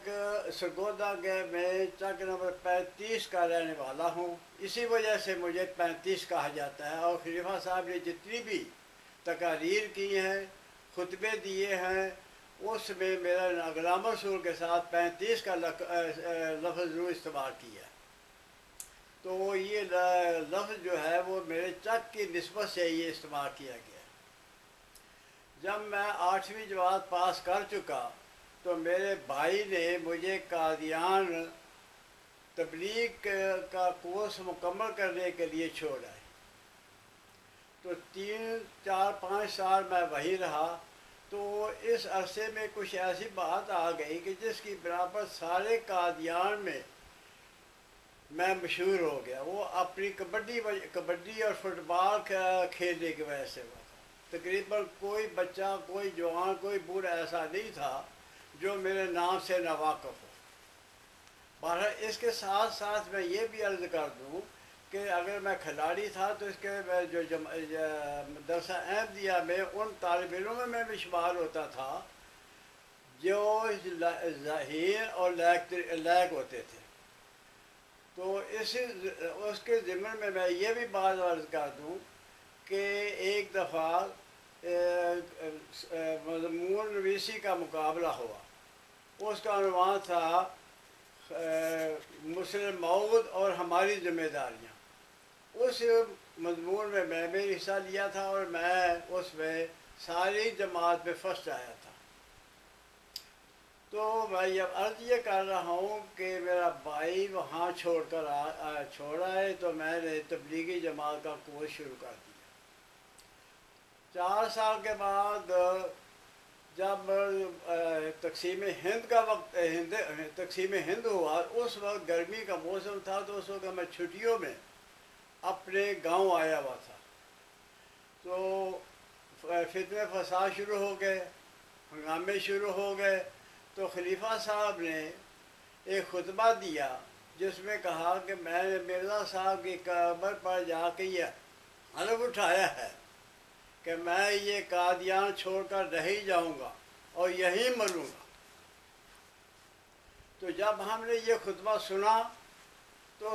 چک سرگودا کے میں چک نمبر 35 کا رہنے والا ہوں. اسی وجہ سے مجھے 35 کہا جاتا ہے. اور خلیفہ صاحب نے جتنی بھی تقاریر کی ہیں، خطبے دیے ہیں، اس میں میرا ناگرام رسول کے ساتھ 35 کا لفظ ضرور استعمال کیا. تو یہ لفظ جو ہے وہ میرے چک کی نسبت سے یہ استعمال کیا گیا. جب میں 8ویں جماعت پاس کر چکا تو میرے بھائی نے مجھے قادیان تبلیغ کا کورس مکمل کرنے کے لیے چھوڑا ہے. تو 3 4 5 سال میں وہیں رہا. تو اس عرصے میں کچھ ایسی بات آ گئی کہ جس کی بنا پر سارے قادیان میں میں مشہور ہو گیا. وہ اپنی کبڈی اور فٹ بال کھیلنے کی وجہ سے ہوا تھا. تقریباً کوئی بچہ، کوئی جوان، کوئی بوڑھا ایسا نہیں تھا جو میرے نام سے ناواقف ہو. بہرحال اس کے ساتھ ساتھ میں یہ بھی عرض کر دوں کہ اگر میں کھلاڑی تھا تو اس کے جو مدرسہ احمدیہ میں ان طالب علموں میں بھی شمار ہوتا تھا جو ظہیر اور لائق ہوتے تھے. تو اس کے ضمن میں یہ بھی بات عرض کر دوں کہ ایک دفعہ مضمون نویسی کا مقابلہ ہوا. اس کا عنوان تھا مسلم موعود اور ہماری ذمہ داریاں. اس مضمون میں نے حصہ لیا تھا اور میں اس میں ساری جماعت میں فرسٹ آیا تھا. تو میں یہ عرض یہ کر رہا ہوں کہ میرا بھائی وہاں چھوڑا ہے تو میں نے تبلیغی جماعت کا کورس شروع کر دیا. 4 سال کے بعد جب تقسیم ہند کا وقت تقسیم ہند ہوا، اس وقت گرمی کا موسم تھا. تو اس وقت میں چھٹیوں میں اپنے گاؤں آیا ہوا تھا. تو فتنہ فساد شروع ہو گئے، ہنگامے شروع ہو گئے. تو خلیفہ صاحب نے ایک خطبہ دیا جس میں کہا کہ میں نے مرزا صاحب کی قبر پر جا کے یہ حلف اٹھایا ہے کہ میں یہ قادیان چھوڑ کر نہیں جاؤں گا اور یہیں مروں گا. تو جب ہم نے یہ خطبہ سنا تو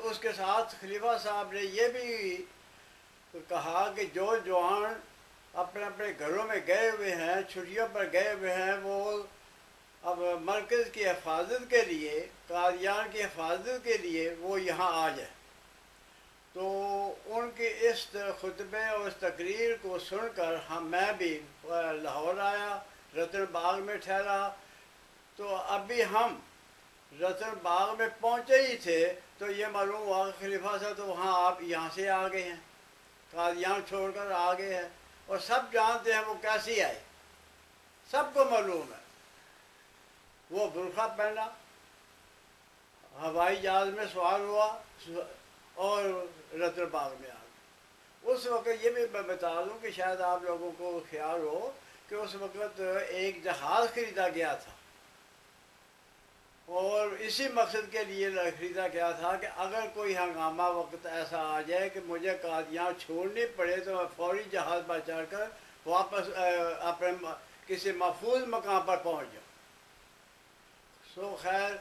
اس کے ساتھ خلیفہ صاحب نے یہ بھی کہا کہ جو جوان اپنے اپنے گھروں میں گئے ہوئے ہیں، چھٹیوں پر گئے ہوئے ہیں، وہ اب مرکز کی حفاظت کے لیے، قادیان کی حفاظت کے لیے وہ یہاں آ جائے. تو ان کے اس خطبے اور اس تقریر کو سن کر میں بھی لاہور آیا، رتن باغ میں ٹھہرا. تو ابھی ہم رتن باغ میں پہنچے ہی تھے تو یہ معلوم ہوا کہ خلیفہ صاحب تو وہاں آپ یہاں سے آ گئے ہیں، قادیان چھوڑ کر آ گئے ہیں. اور سب جانتے ہیں وہ کیسے آئے، سب کو معلوم ہے. وہ برقع پہنا، ہوائی جہاز میں سوار ہوا اور رتن باغ میں آ گیا. اس وقت یہ بھی میں بتا دوں کہ شاید آپ لوگوں کو خیال ہو کہ اس وقت ایک جہاز خریدا گیا تھا اور اسی مقصد کے لیے خریدا گیا تھا کہ اگر کوئی ہنگامہ وقت ایسا آ جائے کہ مجھے قادیان چھوڑنی پڑے تو میں فوری جہاز پر چڑھ کر واپس اپنے کسی محفوظ مقام پر پہنچ جاؤں. سو خیر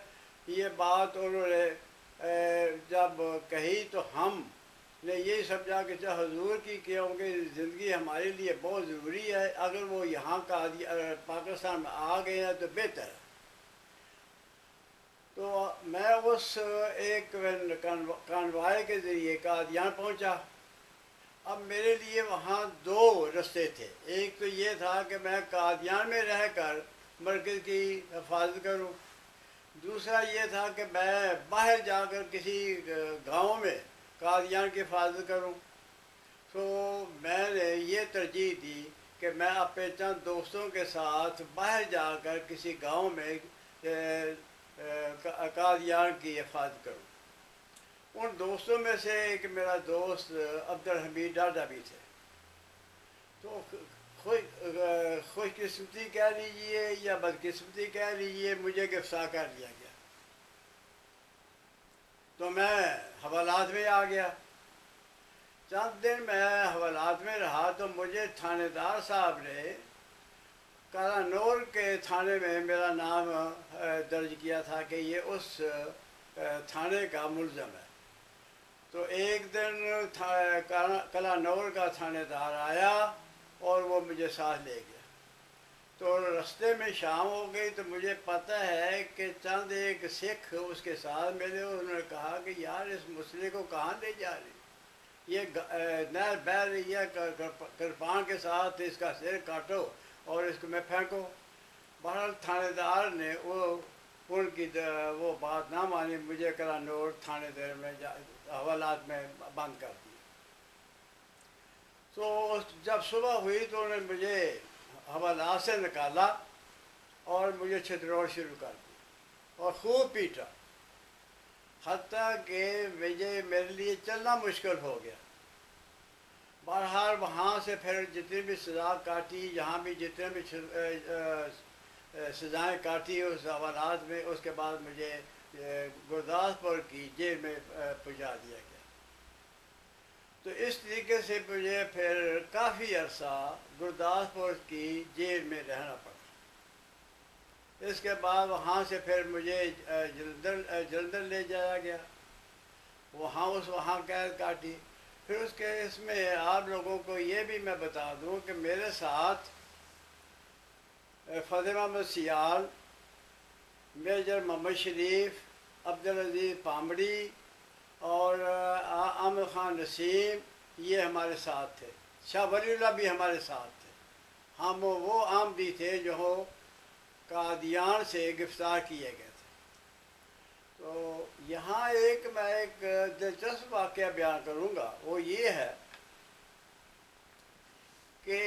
یہ بات انہوں نے جب کہی تو ہم نے یہی سمجھا کہ چاہے حضور کی کیونکہ زندگی ہمارے لیے بہت ضروری ہے، اگر وہ یہاں پاکستان میں آ گئے ہیں تو بہتر ہے. تو میں اس ایک کانوائے کے ذریعے قادیان پہنچا. اب میرے لیے وہاں 2 رستے تھے. ایک تو یہ تھا کہ میں قادیان میں رہ کر مرکز کی حفاظت کروں، دوسرا یہ تھا کہ میں باہر جا کر کسی گاؤں میں قادیان کی حفاظت کروں. تو میں نے یہ ترجیح دی کہ میں اپنے چند دوستوں کے ساتھ باہر جا کر کسی گاؤں میں قادیان کی حفاظت کروں. ان دوستوں میں سے ایک میرا دوست عبدالحمید ڈاڈا بھی تھے. تو خوش قسمتی کہہ لیجیے یا بدقسمتی کہہ لیجیے، مجھے گرفتار کر لیا گیا. تو میں حوالات میں آ گیا. چند دن میں حوالات میں رہا تو مجھے تھانے دار صاحب نے کلانور کے تھانے میں میرا نام درج کیا تھا کہ یہ اس تھانے کا ملزم ہے۔ تو ایک دن کلانور کا تھانے دار آیا اور وہ مجھے ساتھ لے گیا۔ تو رستے میں شام ہو گئی تو مجھے پتہ ہے کہ چند ایک سکھ اس کے ساتھ ملے، انہوں نے کہا کہ یار اس مسئلے کو کہاں لے جا رہی، یہ نہر بہہ رہی ہے، کرپان کے ساتھ اس کا سر کاٹو اور اس کو میں پھینکو۔ بہرحال تھانے دار نے ان کی وہ بات نہ مانی، مجھے کلانور تھانے دار میں حوالات میں بند کر دی۔ تو جب صبح ہوئی تو انہوں نے مجھے حوالات سے نکالا اور مجھے چھتروڑ شروع کر دی اور خوب پیٹا، حتیٰ کہ میرے لیے چلنا مشکل ہو گیا۔ بہرحال وہاں سے پھر جتنی بھی سزا کاٹی، جہاں بھی جتنے بھی سزائیں کاٹی اس حوالات میں، اس کے بعد مجھے گرداسپور کی جیل میں پہنچا دیا گیا۔ تو اس طریقے سے مجھے پھر کافی عرصہ گرداسپور کی جیل میں رہنا پڑا۔ اس کے بعد وہاں سے پھر مجھے جلندھر لے جایا گیا، وہاں قید کاٹی۔ پھر اس میں آپ لوگوں کو یہ بھی میں بتا دوں کہ میرے ساتھ فتح محمد سیال، میجر محمد شریف، عبدالعزیز پامڑی اور احمد خان نسیم، یہ ہمارے ساتھ تھے۔ شاہ ولی اللہ بھی ہمارے ساتھ تھے۔ ہم وہ عامدی تھے جو قادیان سے گرفتار کیے گئے تھے۔ تو یہاں میں ایک دلچسپ واقعہ بیان کروں گا، وہ یہ ہے کہ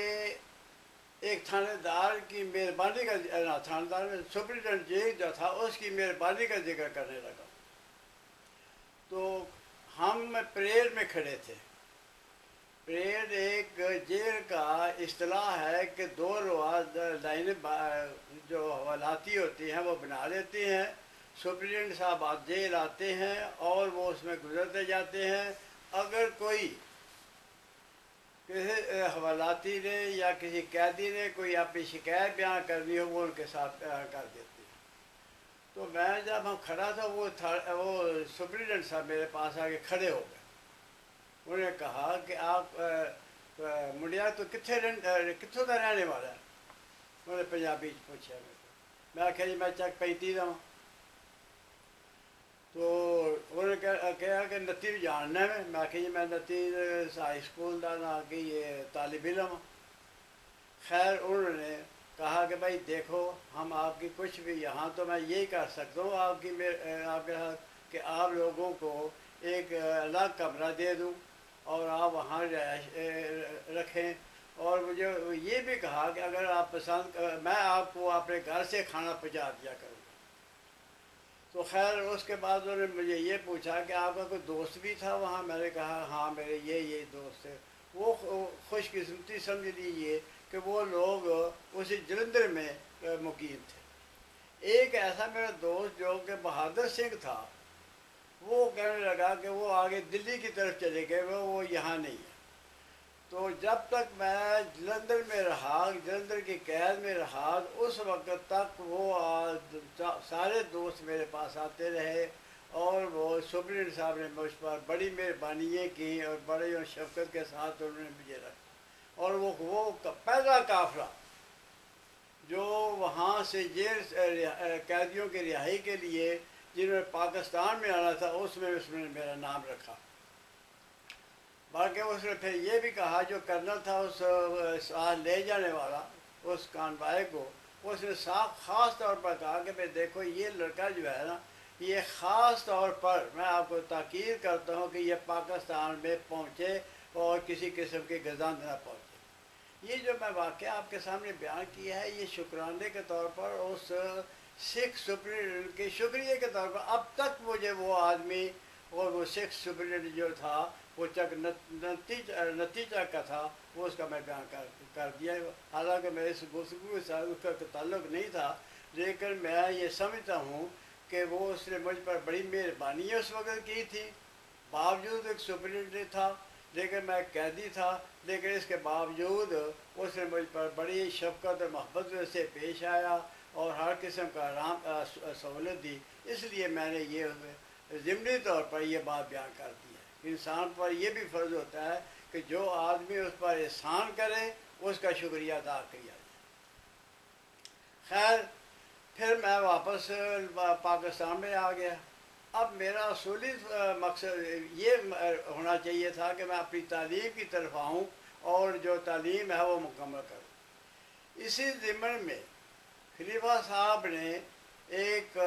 ایک تھانے دار کی مہربانی کا تھانے دار میں سپرنٹینڈنٹ جیل جو تھا اس کی مہربانی کا ذکر کرنے لگا۔ تو ہم پریڈ میں کھڑے تھے۔ پریڈ ایک جیل کا اصطلاح ہے کہ دو لائنیں جو حوالاتی ہوتی ہیں وہ بنا لیتی ہیں، سپرنٹینڈنٹ صاحب جیل آتے ہیں اور وہ اس میں گزرتے جاتے ہیں۔ اگر کوئی کسی حوالاتی نے یا کسی قیدی نے کوئی اپنی شکایت بیان کرنی ہو وہ ان کے ساتھ بیان کر دیتی ہے۔ تو میں جب ہم کھڑا تھا وہ سپرنٹینڈنٹ صاحب میرے پاس آ کے کھڑے ہو گئے۔ انہوں نے کہا کہ آپ منڈیا تو کتوں کا رہنے والا ہے؟ انہوں نے پنجابی پوچھا میرے کو۔ میں آخیا جی میں چک 35 دا ہوں۔ تو انہوں نے کہا کہ نتی جاننا ہے میں آخیا جی میں نتی ہائی سکول کا نہ کہ یہ طالب علم ہوں۔ خیر انہوں نے کہا کہ بھائی دیکھو ہم آپ کی کچھ بھی یہاں تو میں یہی کر سکتا ہوں آپ کے ساتھ کہ آپ لوگوں کو ایک الگ کمرہ دے دوں اور آپ وہاں رکھیں، اور مجھے یہ بھی کہا کہ اگر آپ پسند میں آپ کو اپنے گھر سے کھانا پہنچا دیا کروں گا۔ تو خیر اس کے بعد انہوں نے مجھے یہ پوچھا کہ آپ کا کوئی دوست بھی تھا وہاں؟ میں نے کہا ہاں میرے یہ دوست تھے۔ وہ خوش قسمتی سمجھ لیجیے کہ وہ لوگ اسی جلندھر میں مقیم تھے۔ ایک ایسا میرا دوست جو کہ بہادر سنگھ تھا، وہ کہنے لگا کہ وہ آگے دلی کی طرف چلے گئے، وہ یہاں نہیں ہے۔ تو جب تک میں جلندھر میں رہا، جلندھر کی قید میں رہا، اس وقت تک وہ سارے دوست میرے پاس آتے رہے اور وہ سپرنٹینڈنٹ صاحب نے مجھ پر بڑی مہربانیاں کی اور بڑی شفقت کے ساتھ انہوں نے مجھے رکھا۔ اور وہ پہلا قافلہ جو وہاں سے جیل قیدیوں کی رہائی کے لیے جنہوں نے پاکستان میں آنا تھا اس میں نے میرا نام رکھا۔ باقی اس نے پھر یہ بھی کہا جو کرنل تھا اس ساتھ لے جانے والا اس کانوائے کو، اس نے خاص طور پر کہا کہ بھائی دیکھو یہ لڑکا جو ہے نا، یہ خاص طور پر میں آپ کو تاکید کرتا ہوں کہ یہ پاکستان میں پہنچے اور کسی قسم کی گزند نہ پہنچے۔ یہ جو میں واقعہ آپ کے سامنے بیان کیا ہے یہ شکرانے کے طور پر اس سکھ سپرنٹینڈنٹ کے شکریہ کے طور پر اب تک مجھے وہ آدمی اور وہ سکھ سپرنٹینڈنٹ جو تھا وہ نتیجہ کا تھا وہ اس کا میں بیان کر دیا۔ حالانکہ میں اس گفتگو کے ساتھ اس کا تعلق نہیں تھا، لیکن میں یہ سمجھتا ہوں کہ وہ اس نے مجھ پر بڑی مہربانی اس وقت کی تھی، باوجود ایک سپرنٹینڈنٹ تھا، لیکن میں قیدی تھا، لیکن اس کے باوجود اس نے مجھ پر بڑی شفقت اور محبت سے پیش آیا اور ہر قسم کا سہولت دی۔ اس لیے میں نے یہ ضمنی طور پر یہ بات بیان کر دی ہے۔ انسان پر یہ بھی فرض ہوتا ہے کہ جو آدمی اس پر احسان کرے اس کا شکریہ ادا کیا جائے۔ خیر، پھر میں واپس پاکستان میں آ گیا۔ اب میرا اصولی مقصد یہ ہونا چاہیے تھا کہ میں اپنی تعلیم کی طرف آؤں اور جو تعلیم ہے وہ مکمل کروں۔ اسی ضمن میں خلیفہ صاحب نے ایک